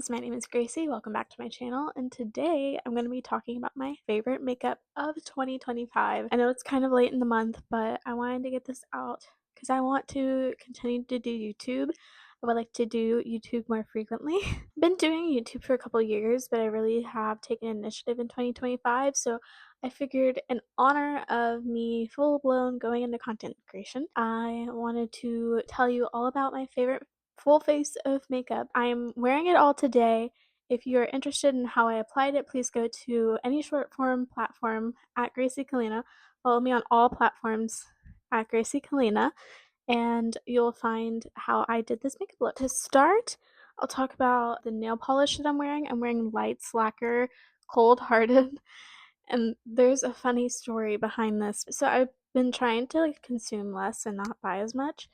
friends, my name is Gracie. Welcome back to my channel, and today I'm going to be talking about my favorite makeup of 2025. I know it's kind of late in the month, but I wanted to get this out because I want to continue to do YouTube. I would like to do YouTube more frequently. I've been doing YouTube for a couple years, but I really have taken initiative in 2025, so I figured in honor of me full-blown going into content creation, I wanted to tell you all about my favorite full face of makeup. I'm wearing it all today. If you're interested in how I applied it, please go to any short form platform at Gracie Kalina. Follow me on all platforms at Gracie Kalina, and you'll find how I did this makeup look. To start, I'll talk about the nail polish that I'm wearing. I'm wearing Light Slacker Cold Hearted, and there's a funny story behind this. So I've been trying to consume less and not buy as much,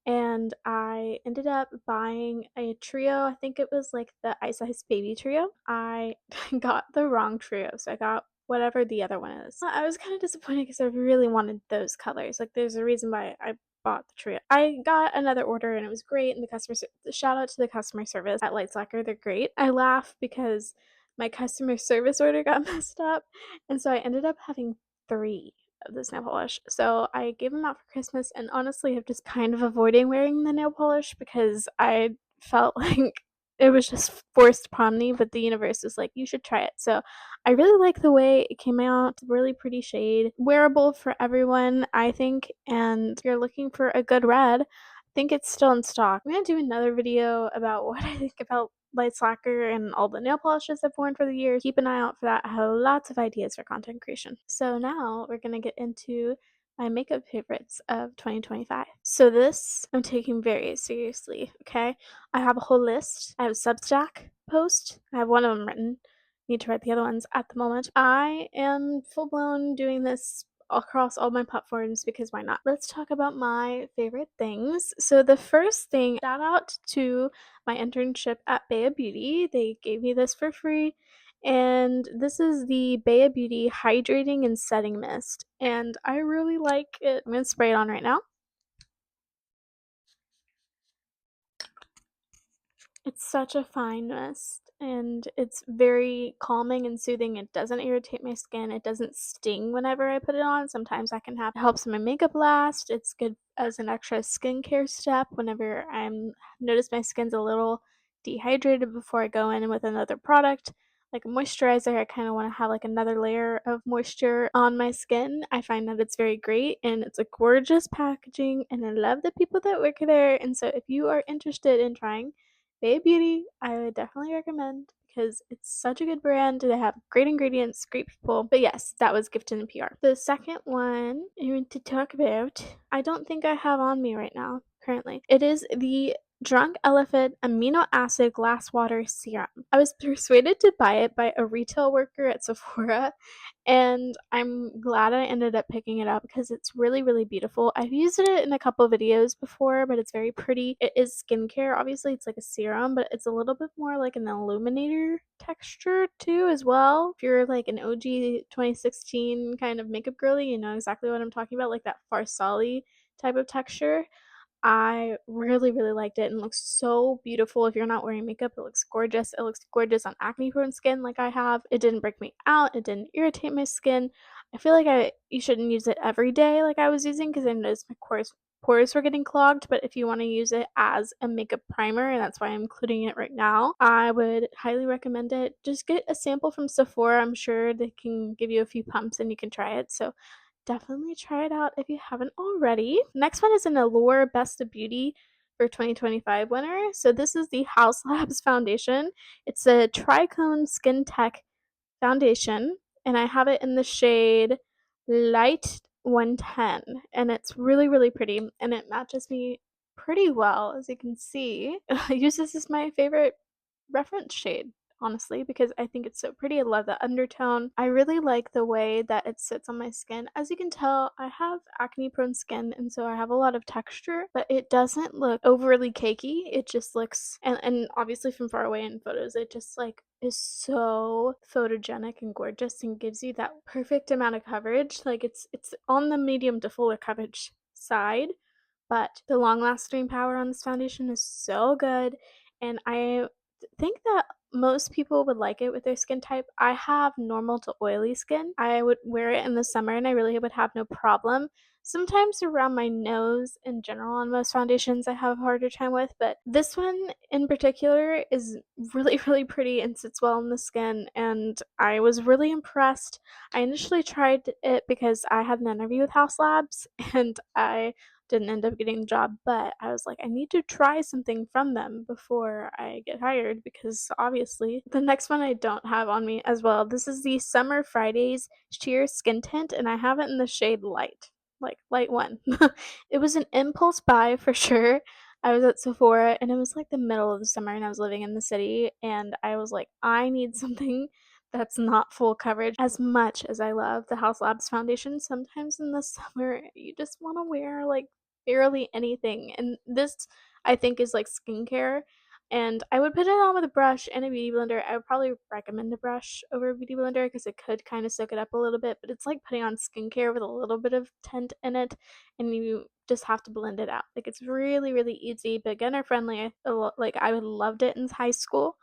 and I ended up buying a trio. I think it was like the Ice Ice Baby trio. I got the wrong trio, so I got whatever the other one is. I was kind of disappointed because I really wanted those colors. Like, there's a reason why I bought the trio. I got another order and it was great, and shout out to the customer service at Light Slacker. They're great. I laugh because my customer service order got messed up, and so I ended up having 3 of this nail polish. So I gave them out for Christmas, and honestly have just kind of avoiding wearing the nail polish because I felt like it was just forced upon me, but the universe was like, you should try it. So I really like the way it came out. It's a really pretty shade. Wearable for everyone, I think, and if you're looking for a good red, I think it's still in stock. I'm gonna do another video about what I think about Light Slacker and all the nail polishes I've worn for the year. Keep an eye out for that. I have lots of ideas for content creation. So now we're gonna get into my makeup favorites of 2025. So this I'm taking very seriously, okay? I have a whole list. I have a Substack post. I have one of them written. Need to write the other ones at the moment. I am full blown doing this across all my platforms because why not? Let's talk about my favorite things. So the first thing, shout out to my internship at Beia Beauty. They gave me this for free, and this is the Beia Beauty Hydrating and Setting Mist, and I really like it. I'm gonna spray it on right now. It's such a fine mist, and it's very calming and soothing. It doesn't irritate my skin. It doesn't sting whenever I put it on. Sometimes that can happen. It helps my makeup last. It's good as an extra skincare step whenever notice my skin's a little dehydrated before I go in with another product. Like a moisturizer, I kind of want to have like another layer of moisture on my skin. I find that it's very great, and it's a gorgeous packaging, and I love the people that work there. And so if you are interested in trying Bae Beauty, I would definitely recommend because it's such a good brand. They have great ingredients, great people. But yes, that was Gifted and PR. The second one I want to talk about, I don't think I have on me right now currently. It is the Drunk Elephant Amino Acid Glass Water Serum. I was persuaded to buy it by a retail worker at Sephora, and I'm glad I ended up picking it up because it's really, really beautiful. I've used it in a couple of videos before, but it's very pretty. It is skincare. Obviously, it's like a serum, but it's a little bit more like an illuminator texture too as well. If you're like an OG 2016 kind of makeup girly, you know exactly what I'm talking about, like that Farsali type of texture. I really, really liked it and looks so beautiful. If you're not wearing makeup, it looks gorgeous. It looks gorgeous on acne prone skin like I have. It didn't break me out. It didn't irritate my skin. I feel like you shouldn't use it every day like I was using because I noticed my pores were getting clogged. But if you want to use it as a makeup primer, and that's why I'm including it right now, I would highly recommend it. Just get a sample from Sephora. I'm sure they can give you a few pumps and you can try it. So definitely try it out if you haven't already. Next one is an Allure Best of Beauty for 2025 winner. So this is the House Labs foundation. It's a Tricone Skin Tech foundation, and I have it in the shade Light 110, and it's really, really pretty, and it matches me pretty well, as you can see. I use this as my favorite reference shade, honestly, because I think it's so pretty. I love the undertone. I really like the way that it sits on my skin. As you can tell, I have acne prone skin, and so I have a lot of texture, but it doesn't look overly cakey. It just looks, and obviously from far away in photos, it just like is so photogenic and gorgeous and gives you that perfect amount of coverage. Like it's on the medium to fuller coverage side, but the long lasting power on this foundation is so good, and I think that most people would like it with their skin type. I have normal to oily skin. I would wear it in the summer and I really would have no problem. Sometimes around my nose in general on most foundations I have a harder time with, but this one in particular is really, really pretty and sits well on the skin, and I was really impressed. I initially tried it because I had an interview with House Labs and I didn't end up getting the job, but I was like, I need to try something from them before I get hired because obviously the next one I don't have on me as well. This is the Summer Fridays Sheer Skin Tint, and I have it in the shade Light, like light one. It was an impulse buy for sure. I was at Sephora and it was like the middle of the summer and I was living in the city and I was like, I need something that's not full coverage. As much as I love the House Labs foundation, sometimes in the summer you just want to wear like barely anything. And this I think is like skincare. And I would put it on with a brush and a beauty blender. I would probably recommend a brush over a beauty blender because it could kind of soak it up a little bit, but it's like putting on skincare with a little bit of tint in it, and you just have to blend it out. Like it's really, really easy, beginner friendly. Like I loved it in high school.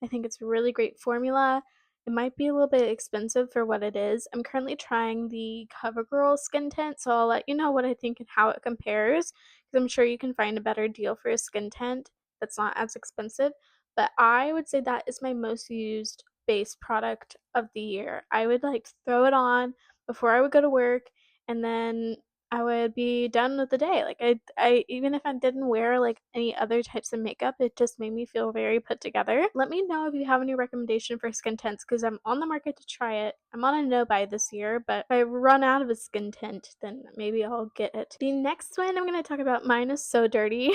I think it's a really great formula. It might be a little bit expensive for what it is. I'm currently trying the CoverGirl skin tint, so I'll let you know what I think and how it compares because I'm sure you can find a better deal for a skin tint that's not as expensive. But I would say that is my most used base product of the year. I would like throw it on before I would go to work and then I would be done with the day. Like I even if I didn't wear like any other types of makeup, it just made me feel very put together. Let me know if you have any recommendation for skin tints because I'm on the market to try it. I'm on a no buy this year, but if I run out of a skin tint, then maybe I'll get it. The next one I'm going to talk about, mine is so dirty.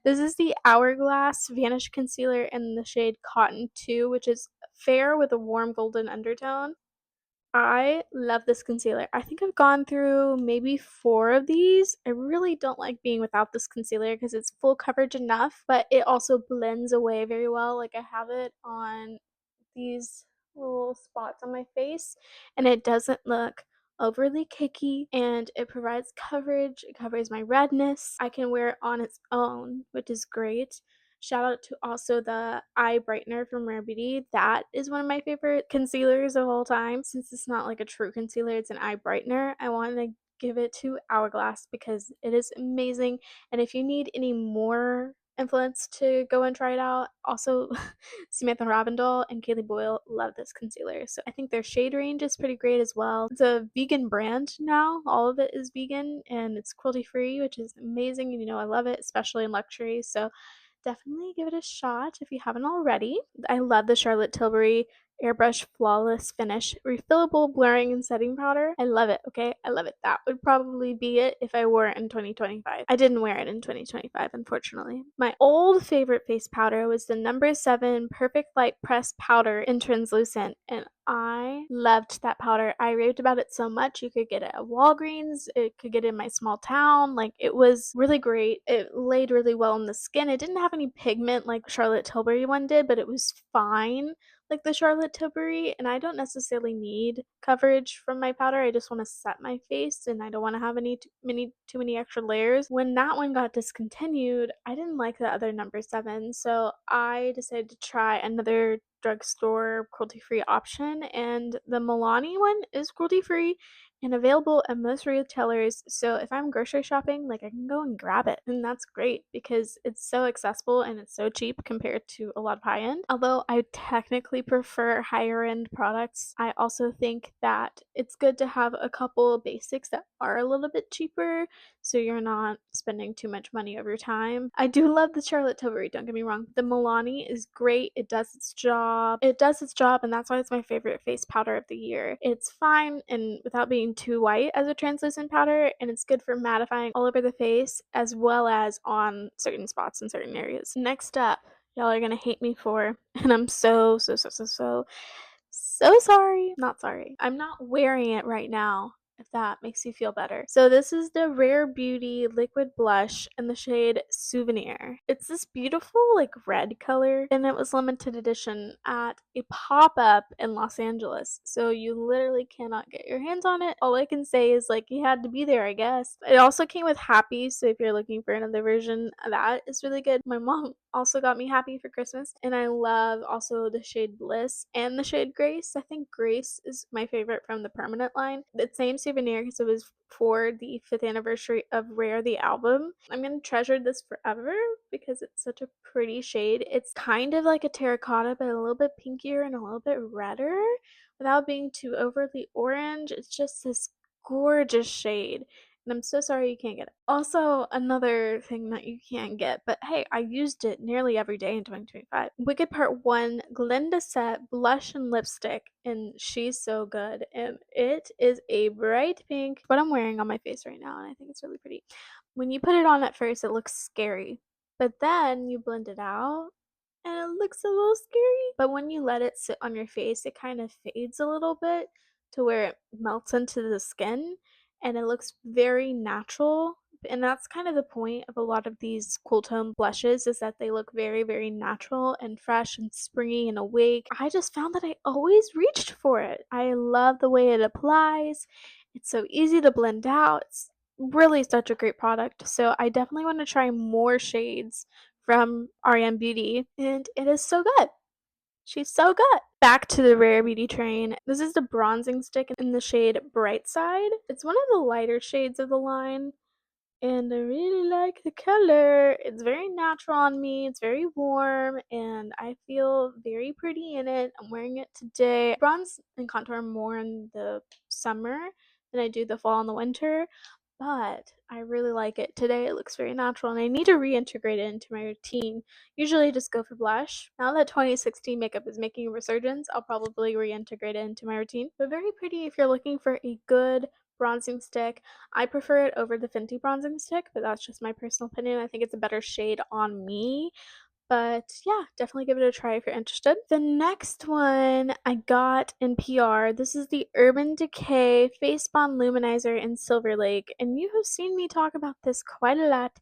This is the Hourglass Vanish Concealer in the shade Cotton 2, which is fair with a warm golden undertone. I love this concealer. I think I've gone through maybe 4 of these. I really don't like being without this concealer because it's full coverage enough, but it also blends away very well. Like I have it on these little spots on my face and it doesn't look overly cakey and it provides coverage. It covers my redness. I can wear it on its own, which is great. Shout out to also the eye brightener from Rare Beauty. That is one of my favorite concealers of all time. Since it's not like a true concealer, it's an eye brightener. I wanted to give it to Hourglass because it is amazing. And if you need any more influence to go and try it out, also Samantha Ravindell and Kaylee Boyle love this concealer. So I think their shade range is pretty great as well. It's a vegan brand now. All of it is vegan and it's cruelty free, which is amazing. And you know, I love it, especially in luxury. So definitely give it a shot if you haven't already. I love the Charlotte Tilbury Airbrush Flawless Finish Refillable Blurring and Setting Powder. I love it, okay? I love it. That would probably be it if I wore it in 2025. I didn't wear it in 2025, unfortunately. My old favorite face powder was the number 7 Perfect Light Press Powder in Translucent, and I loved that powder. I raved about it so much. You could get it at Walgreens, it could get it in my small town. Like, it was really great. It laid really well on the skin. It didn't have any pigment like Charlotte Tilbury one did, but it was fine like the Charlotte Tilbury, and I don't necessarily need coverage from my powder. I just want to set my face and I don't want to have too many extra layers. When that one got discontinued, I didn't like the other number 7, so I decided to try another drugstore cruelty-free option, and the Milani one is cruelty-free and available at most retailers. So if I'm grocery shopping, like I can go and grab it. And that's great because it's so accessible and it's so cheap compared to a lot of high end. Although I technically prefer higher end products, I also think that it's good to have a couple basics that are a little bit cheaper so you're not spending too much money over time. I do love the Charlotte Tilbury, don't get me wrong. The Milani is great. It does its job. It does its job, and that's why it's my favorite face powder of the year. It's fine and without being too white as a translucent powder, and it's good for mattifying all over the face as well as on certain spots in certain areas. Next up, y'all are gonna hate me for, and I'm so sorry. Not sorry. I'm not wearing it right now. if that makes you feel better. So this is the Rare Beauty Liquid Blush in the shade Souvenir. It's this beautiful like red color, and it was limited edition at a pop-up in Los Angeles. So you literally cannot get your hands on it. All I can say is like you had to be there, I guess. It also came with Happy, so if you're looking for another version, that is really good. My mom also got me Happy for Christmas, and I love also the shade Bliss and the shade Grace. I think Grace is my favorite from the permanent line. The same Souvenir because it was for the 5th anniversary of Rare the album. I'm gonna treasure this forever because it's such a pretty shade. It's kind of like a terracotta, but a little bit pinkier and a little bit redder without being too overly orange. It's just this gorgeous shade. And I'm so sorry you can't get it. Also, another thing that you can't get, but hey, I used it nearly every day in 2025. Wicked Part 1 Glinda set blush and lipstick, and she's so good. And it is a bright pink, what I'm wearing on my face right now, and I think it's really pretty. When you put it on at first, it looks scary, but then you blend it out and it looks a little scary. But when you let it sit on your face, it kind of fades a little bit to where it melts into the skin and it looks very natural. And that's kind of the point of a lot of these cool tone blushes is that they look very, very natural and fresh and springy and awake. I just found that I always reached for it. I love the way it applies. It's so easy to blend out. It's really such a great product. So I definitely want to try more shades from r.e.m Beauty, and it is so good. She's so good. Back to the Rare Beauty train. This is the bronzing stick in the shade Bright Side. It's one of the lighter shades of the line, and I really like the color. It's very natural on me. It's very warm, and I feel very pretty in it. I'm wearing it today. Bronze and contour more in the summer than I do the fall and the winter, but I really like it. Today it looks very natural and I need to reintegrate it into my routine. Usually I just go for blush. Now that 2016 makeup is making a resurgence, I'll probably reintegrate it into my routine. But very pretty if you're looking for a good bronzing stick. I prefer it over the Fenty bronzing stick, but that's just my personal opinion. I think it's a better shade on me. But yeah, definitely give it a try if you're interested. The next one I got in PR. This is the Urban Decay Face Bond Luminizer in Silver Lake. And you have seen me talk about this quite a lot.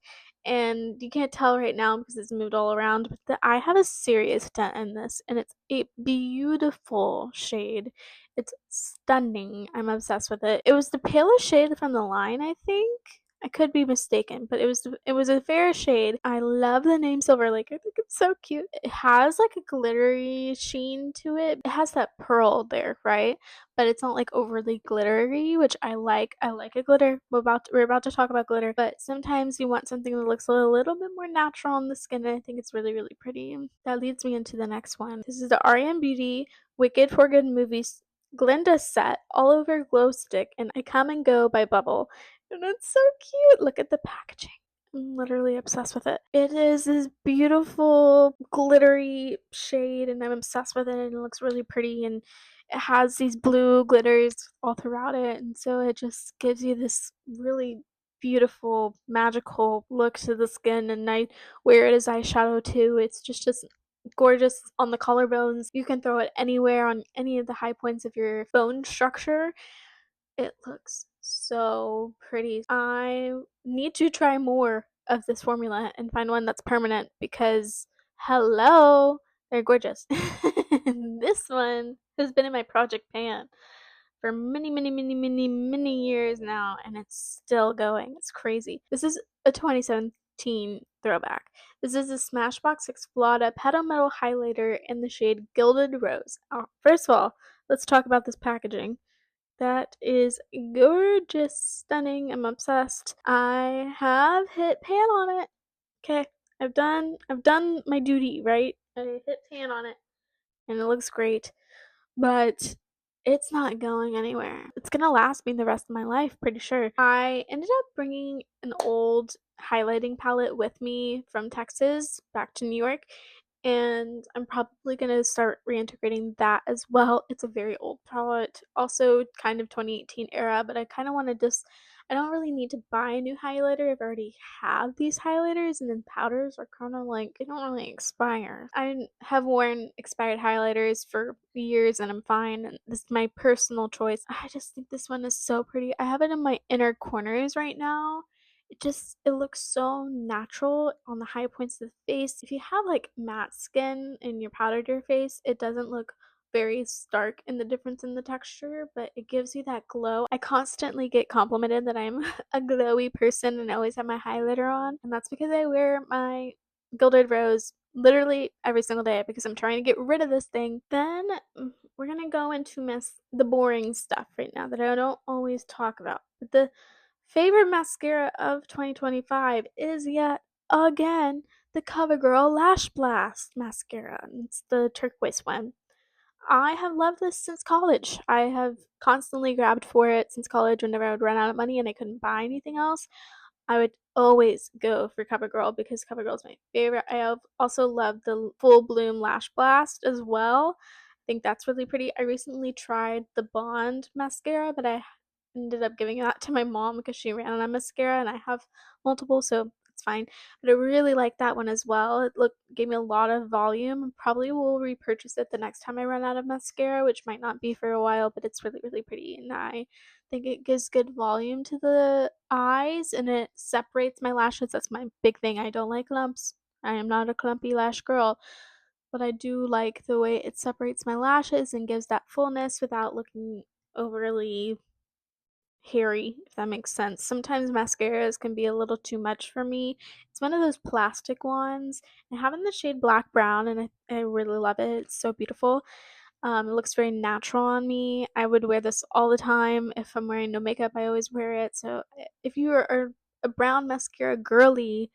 And you can't tell right now because it's moved all around. But I have a serious dent in this. And it's a beautiful shade. It's stunning. I'm obsessed with it. It was the palest shade from the line, I think. I could be mistaken, but it was a fair shade. I love the name Silver Lake. I think it's so cute. It has like a glittery sheen to it. It has that pearl there, right? But it's not like overly glittery, which I like. I like a glitter. We're about to talk about glitter, but sometimes you want something that looks a little bit more natural on the skin, and I think it's really, really pretty. That leads me into the next one. This is the r.e.m Beauty Wicked for Good Movies Glinda set all over glow stick and I Come and Go by Bubble. And it's so cute. Look at the packaging. I'm literally obsessed with it. It is this beautiful glittery shade and I'm obsessed with it and it looks really pretty and it has these blue glitters all throughout it and so it just gives you this really beautiful magical look to the skin and I wear it as eyeshadow too. It's just gorgeous on the collarbones. You can throw it anywhere on any of the high points of your bone structure. It looks so pretty. I need to try more of this formula and find one that's permanent because hello, they're gorgeous. This one has been in my project pan for many, many, many, many, many years now, and it's still going. It's crazy. This is a 2017 throwback. This is a Smashbox X Vlada Petal Metal Highlighter in the shade Gilded Rose. First of all, let's talk about this packaging. That is gorgeous, stunning. I'm obsessed. I have hit pan on it. Okay, I've done my duty, right? I hit pan on it, and it looks great, but it's not going anywhere. It's gonna last me the rest of my life, pretty sure. I ended up bringing an old highlighting palette with me from Texas back to New York, and I'm probably gonna start reintegrating that as well. It's a very old palette, also kind of 2018 era, but I kind of want to just I don't really need to buy a new highlighter if I already have these highlighters, and then powders are kind of like, they don't really expire. I have worn expired highlighters for years and I'm fine, and this is my personal choice. I just think this one is so pretty. I have it in my inner corners right now. It looks so natural on the high points of the face. If you have like matte skin and you're powdered your face, it doesn't look very stark in the difference in the texture, but it gives you that glow. I constantly get complimented that I'm a glowy person and I always have my highlighter on, and that's because I wear my Gilded Rose literally every single day because I'm trying to get rid of this thing. Then we're gonna go into the boring stuff right now that I don't always talk about. But the favorite mascara of 2025 is yet again the CoverGirl Lash Blast mascara. It's the turquoise one. I have loved this since college. I have constantly grabbed for it since college whenever I would run out of money and I couldn't buy anything else. I would always go for CoverGirl because CoverGirl is my favorite. I have also loved the Full Bloom Lash Blast as well. I think that's really pretty. I recently tried the Bond mascara, but I ended up giving that to my mom because she ran out of mascara and I have multiple, so it's fine. But I really like that one as well. Gave me a lot of volume. Probably will repurchase it the next time I run out of mascara, which might not be for a while, but it's really, really pretty. And I think it gives good volume to the eyes and it separates my lashes. That's my big thing. I don't like lumps. I am not a clumpy lash girl, but I do like the way it separates my lashes and gives that fullness without looking overly hairy, if that makes sense. Sometimes mascaras can be a little too much for me. It's one of those plastic ones. I have in the shade Black Brown and I really love it. It's so beautiful. It looks very natural on me. I would wear this all the time. If I'm wearing no makeup, I always wear it. So if you are a brown mascara girly,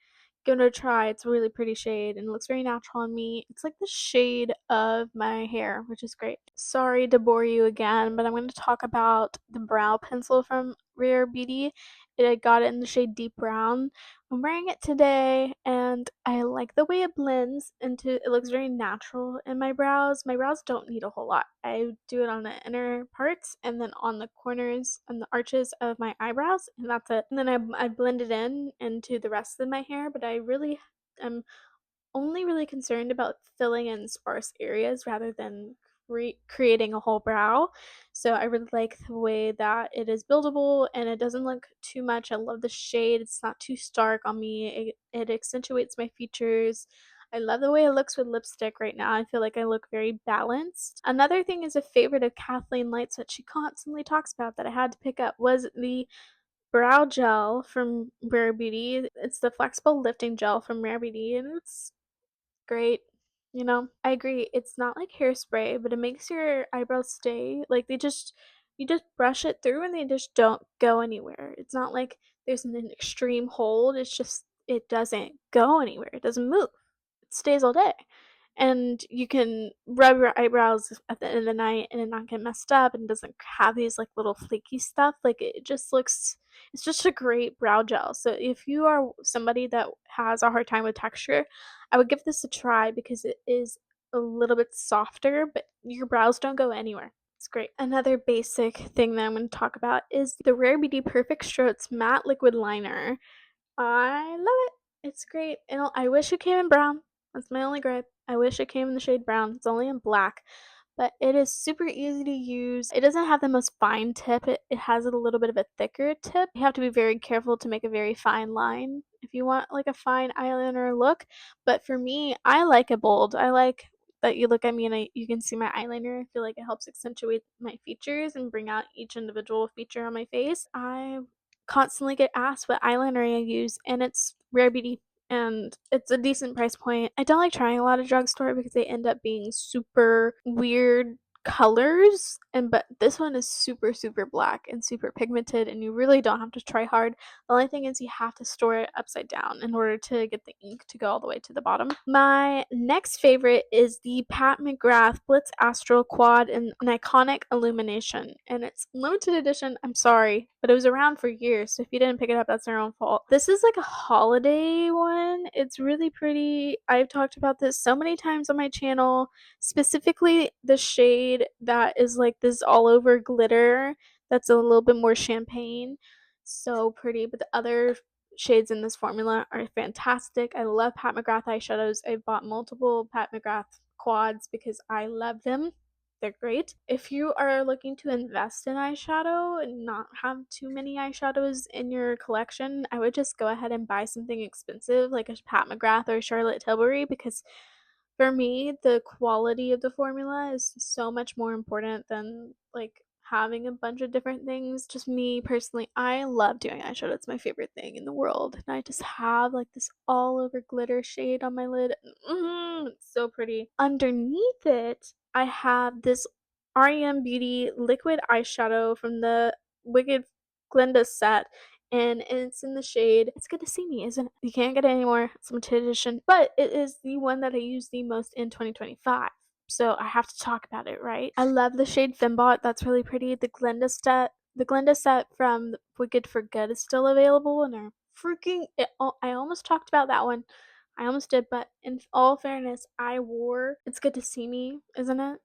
give it a try. It's a really pretty shade and it looks very natural on me. It's like the shade of my hair, which is great. Sorry to bore you again, but I'm going to talk about the brow pencil from Rare Beauty. I got it in the shade Deep Brown. I'm wearing it today and I like the way it blends into it looks very natural in my brows. My brows don't need a whole lot. I do it on the inner parts and then on the corners and the arches of my eyebrows and that's it. And then I blend it in into the rest of my hair, but I'm only really concerned about filling in sparse areas rather than creating a whole brow. So I really like the way that it is buildable and it doesn't look too much. I love the shade. It's not too stark on me. It accentuates my features. I love the way it looks with lipstick right now. I feel like I look very balanced. Another thing is a favorite of Kathleen Light's that she constantly talks about that I had to pick up was the brow gel from Rare Beauty. It's the flexible lifting gel from Rare Beauty and it's great. I agree. It's not like hairspray, but it makes your eyebrows stay. Like you just brush it through and they just don't go anywhere. It's not like there's an extreme hold. It's just, it doesn't go anywhere. It doesn't move. It stays all day. And you can rub your eyebrows at the end of the night and it not get messed up and doesn't have these like little flaky stuff. Like it's just a great brow gel. So if you are somebody that has a hard time with texture, I would give this a try because it is a little bit softer, but your brows don't go anywhere. It's great. Another basic thing that I'm going to talk about is the Rare Beauty Perfect Strokes Matte Liquid Liner. I love it. It's great. And I wish it came in brown. That's my only gripe. I wish it came in the shade brown. It's only in black. But it is super easy to use. It doesn't have the most fine tip. It has a little bit of a thicker tip. You have to be very careful to make a very fine line if you want like a fine eyeliner look. But for me, I like it bold. I like that you look at me and you can see my eyeliner. I feel like it helps accentuate my features and bring out each individual feature on my face. I constantly get asked what eyeliner I use, and it's Rare Beauty, and it's a decent price point. I don't like trying a lot of drugstore because they end up being super weird colors, but this one is super super black and super pigmented and you really don't have to try hard. The only thing is you have to store it upside down in order to get the ink to go all the way to the bottom. My next favorite is the Pat McGrath Blitz Astral Quad in an iconic illumination, and it's limited edition. I'm sorry, but it was around for years, so if you didn't pick it up, that's your own fault. This is like a holiday one. It's really pretty. I've talked about this so many times on my channel, specifically the shade that is like this all over glitter that's a little bit more champagne. so pretty, but the other shades in this formula are fantastic. I love Pat McGrath eyeshadows. I've bought multiple Pat McGrath quads because I love them. They're great. If you are looking to invest in eyeshadow and not have too many eyeshadows in your collection, I would just go ahead and buy something expensive like a Pat McGrath or Charlotte Tilbury, because for me, the quality of the formula is so much more important than, like, having a bunch of different things. Just me personally, I love doing eyeshadow. It's my favorite thing in the world. And I just have, like, this all over glitter shade on my lid. It's so pretty. Underneath it, I have this r.e.m. Beauty liquid eyeshadow from the Wicked Glinda set, and it's in the shade It's Good to See Me, isn't it? You can't get it anymore. It's limited edition, but it is the one that I use the most in 2025. So I have to talk about it, right? I love the shade Fembot. That's really pretty. The Glinda set from Wicked for Good is still available, and I almost talked about that one. I almost did, but in all fairness, I wore It's Good to See Me, isn't it?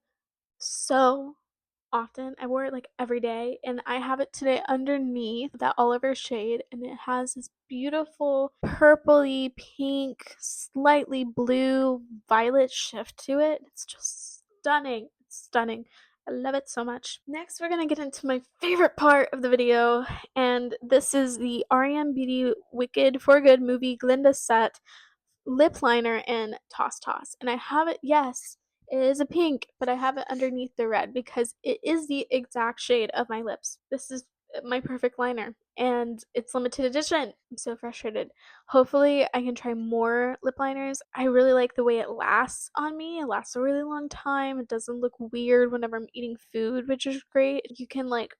So often. I wore it like every day, and I have it today underneath that olive shade, and it has this beautiful purpley pink, slightly blue violet shift to it. It's just stunning. It's stunning. I love it so much. Next, we're gonna get into my favorite part of the video, and this is the r.e.m. Beauty Wicked for Good movie Glinda set lip liner in Toss Toss. And I have it, yes, it is a pink, but I have it underneath the red because it is the exact shade of my lips. This is my perfect liner, and it's limited edition. I'm so frustrated. Hopefully I can try more lip liners. I really like the way it lasts on me. It lasts a really long time. It doesn't look weird whenever I'm eating food, which is great. You can like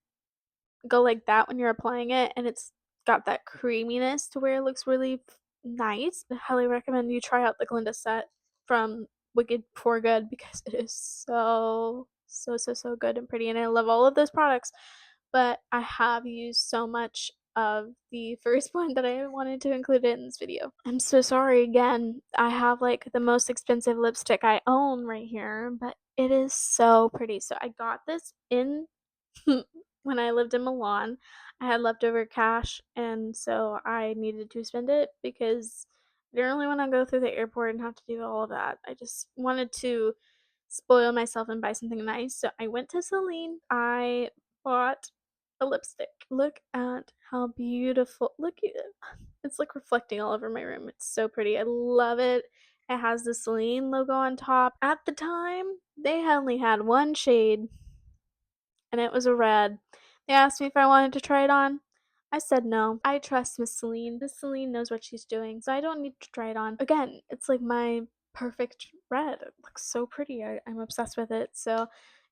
go like that when you're applying it, and it's got that creaminess to where it looks really nice. I highly recommend you try out the Glinda set from Wicked for Good because it is so good and pretty, and I love all of those products. But I have used so much of the first one that I wanted to include it in this video. I'm so sorry again. I have like the most expensive lipstick I own right here, but it is so pretty. So I got this in when I lived in Milan. I had leftover cash, and so I needed to spend it because I didn't really want to go through the airport and have to do all of that. I just wanted to spoil myself and buy something nice. So I went to Celine. I bought a lipstick. Look at how beautiful. Look at it. It's like reflecting all over my room. It's so pretty. I love it. It has the Celine logo on top. At the time, they only had one shade, and it was a red. They asked me if I wanted to try it on. I said no. I trust Miss Celine. Miss Celine knows what she's doing, so I don't need to try it on. Again, it's like my perfect red. It looks so pretty. I'm obsessed with it. So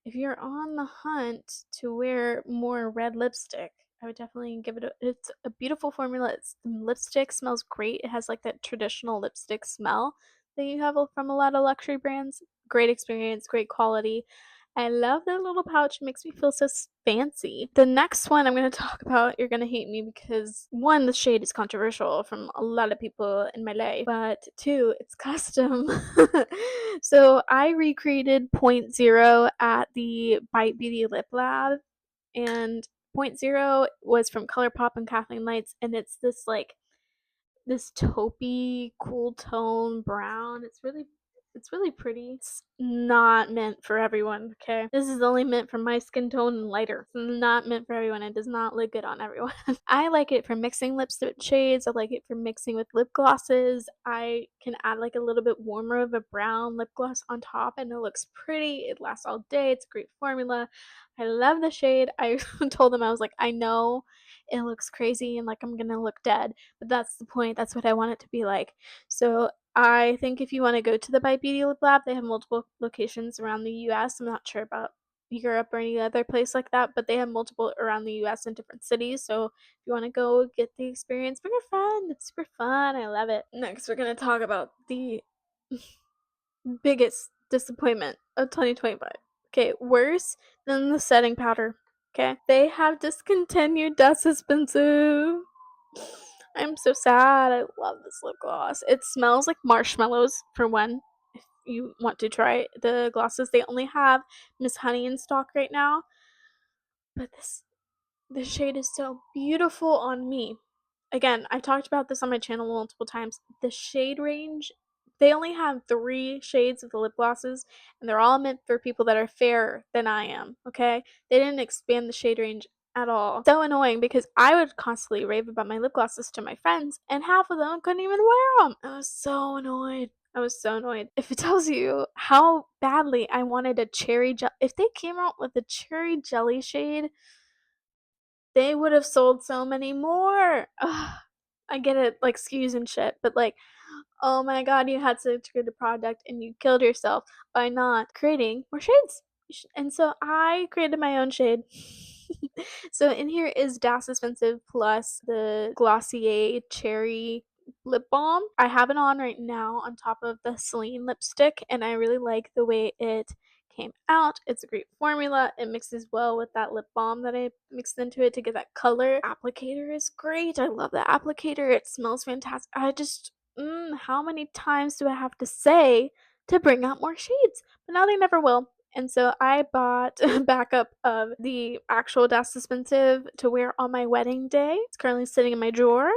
if you're on the hunt to wear more red lipstick, I would definitely give it it's a beautiful formula. The lipstick smells great. It has like that traditional lipstick smell that you have from a lot of luxury brands. Great experience, great quality. I love that little pouch. It makes me feel so fancy. The next one I'm going to talk about, you're going to hate me because one, the shade is controversial from a lot of people in my life, but two, it's custom. So I recreated Point Zero at the Bite Beauty Lip Lab, and Point Zero was from ColourPop and Kathleen Lights, and it's this taupey cool tone brown. It's really pretty. It's not meant for everyone, okay? This is only meant for my skin tone and lighter. It's not meant for everyone. It does not look good on everyone. I like it for mixing lipstick shades. I like it for mixing with lip glosses. I can add like a little bit warmer of a brown lip gloss on top, and it looks pretty. It lasts all day. It's a great formula. I love the shade. I told them, I was like, I know it looks crazy and like I'm gonna look dead, but that's the point. That's what I want it to be like. So I think if you want to go to the Bite Beauty Lip Lab, they have multiple locations around the US. I'm not sure about Europe or any other place like that, but they have multiple around the US in different cities. So if you want to go get the experience, bring a friend. It's super fun. I love it. Next, we're going to talk about the biggest disappointment of 2025. Okay, worse than the setting powder. Okay, they have discontinued Das Expensive. I'm so sad. I love this lip gloss. It smells like marshmallows, for one. If you want to try the glosses, they only have Miss Honey in stock right now. But this The shade is so beautiful on me. Again, I've talked about this on my channel multiple times. The shade range, they only have 3 shades of the lip glosses, and they're all meant for people that are fairer than I am, okay? They didn't expand the shade range at all. So annoying because I would constantly rave about my lip glosses to my friends, and half of them couldn't even wear them. I was so annoyed. I was so annoyed. If it tells you how badly I wanted a cherry gel, if they came out with a cherry jelly shade, they would have sold so many more. Ugh. I get it, like SKUs and shit, but like, oh my god, you had such a good product and you killed yourself by not creating more shades. And so I created my own shade. So in here is Das Suspensive plus the Glossier Cherry lip balm. I have it on right now on top of the Celine lipstick, and I really like the way it came out. It's a great formula. It mixes well with that lip balm that I mixed into it to get that color. Applicator is great. I love the applicator. It smells fantastic. I just, how many times do I have to say to bring out more shades? But now they never will. And so I bought a backup of the actual Das Suspensive to wear on my wedding day. It's currently sitting in my drawer.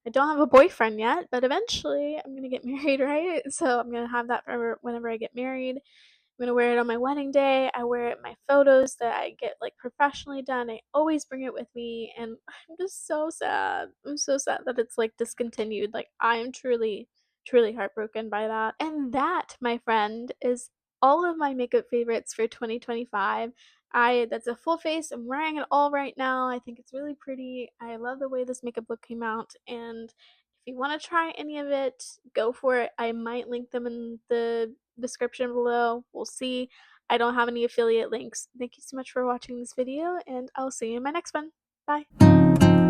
I don't have a boyfriend yet, but eventually I'm gonna get married, right? So I'm gonna have that for whenever I get married. I'm gonna wear it on my wedding day. I wear it in my photos that I get like professionally done. I always bring it with me, and I'm just so sad. I'm so sad that it's like discontinued. Like I am truly, truly heartbroken by that. And that, my friend, is all of my makeup favorites for 2025. That's a full face. I'm wearing it all right now. I think it's really pretty. I love the way this makeup look came out, and if you want to try any of it, go for it. I might link them in the description below. We'll see. I don't have any affiliate links. Thank you so much for watching this video, and I'll see you in my next one. Bye.